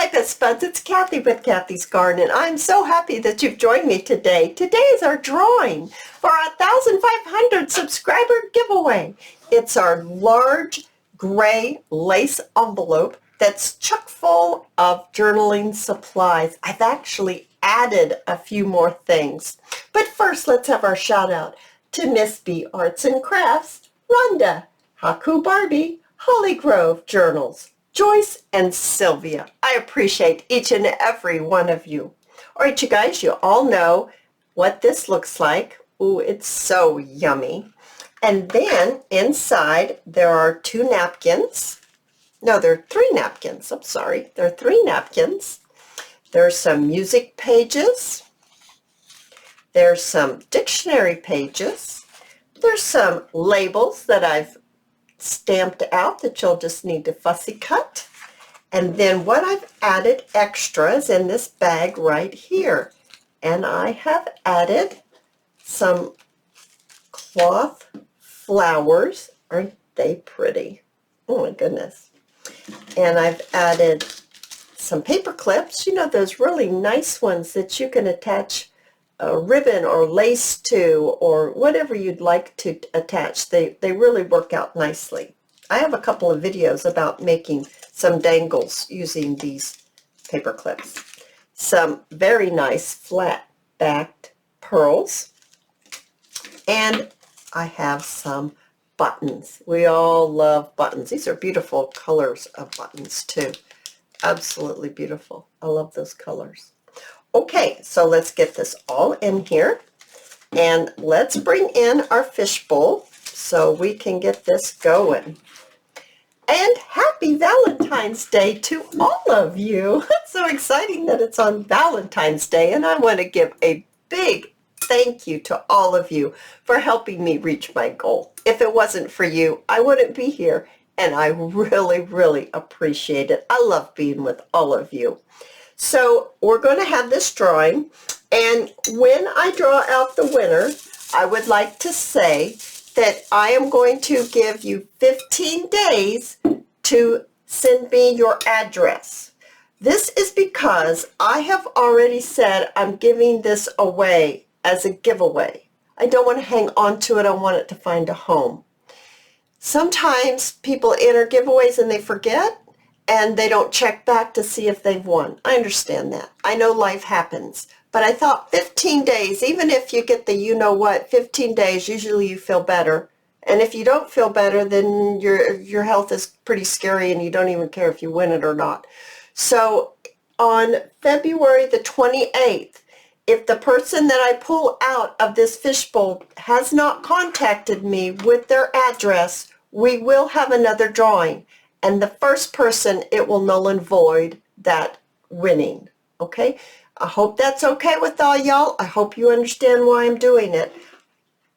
Hi Best Buds, it's Cathy with Cathy's Garden, and I'm so happy that you've joined me today. Today is our drawing for our 1,500 subscriber giveaway. It's our large gray lace envelope that's chock full of journaling supplies. I've actually added a few more things. But first, let's have our shout out to Miss B Arts and Crafts, Rhonda, Haku Barbie, Holly Grove Journals, Joyce and Sylvia. I appreciate each and every one of you. All right, you guys, you all know what this looks like. Ooh, it's so yummy. And then inside there are two napkins. No, there are three napkins. I'm sorry. There are three napkins. There's some music pages. There's some dictionary pages. There's some labels that I've stamped out that you'll just need to fussy cut. And then what I've added extras in this bag right here. And I have added some cloth flowers. Aren't they pretty? Oh my goodness. And I've added some paper clips, you know, those really nice ones that you can attach a ribbon or lace to, or whatever you'd like to attach. They really work out nicely. I have a couple of videos about making some dangles using these paper clips. Some very nice flat backed pearls. And I have some buttons. We all love buttons. These are beautiful colors of buttons too. Absolutely beautiful. I love those colors. Okay, so let's get this all in here, and let's bring in our fishbowl so we can get this going. And happy Valentine's Day to all of you. It's so exciting that it's on Valentine's Day, and I want to give a big thank you to all of you for helping me reach my goal. If it wasn't for you, I wouldn't be here, and I really, really appreciate it. I love being with all of you. So we're going to have this drawing, and when I draw out the winner, I would like to say that I am going to give you 15 days to send me your address. This is because I have already said I'm giving this away as a giveaway. I don't want to hang on to it. I want it to find a home. Sometimes people enter giveaways and they forget, and they don't check back to see if they've won. I understand that. I know life happens. But I thought 15 days, even if you get the you-know-what, 15 days, usually you feel better. And if you don't feel better, then your health is pretty scary and you don't even care if you win it or not. So on February the 28th, if the person that I pull out of this fishbowl has not contacted me with their address, we will have another drawing. And the first person, it will null and void that winning. Okay? I hope that's okay with all y'all. I hope you understand why I'm doing it.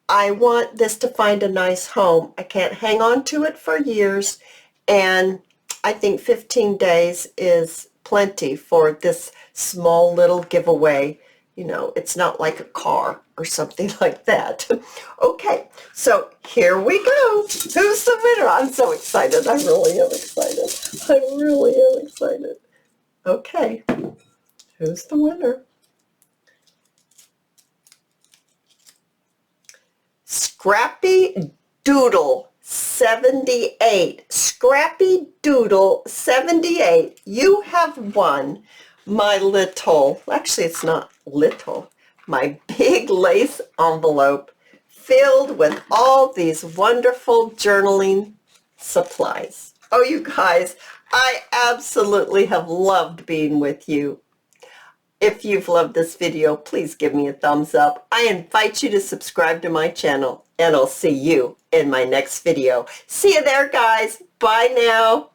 I want this to find a nice home. I can't hang on to it for years. And I think 15 days is plenty for this small little giveaway. You know, it's not like a car or something like that. Okay, so here we go. Who's the winner? I'm so excited. I really am excited. I really am excited. Okay, who's the winner? Scrappy Doodle 78. Scrappy Doodle 78. You have won my little, actually it's not little, my big lace envelope filled with all these wonderful journaling supplies. Oh, you guys, I absolutely have loved being with you. If you've loved this video, please give me a thumbs up. I invite you to subscribe to my channel, and I'll see you in my next video. See you there, guys. Bye now.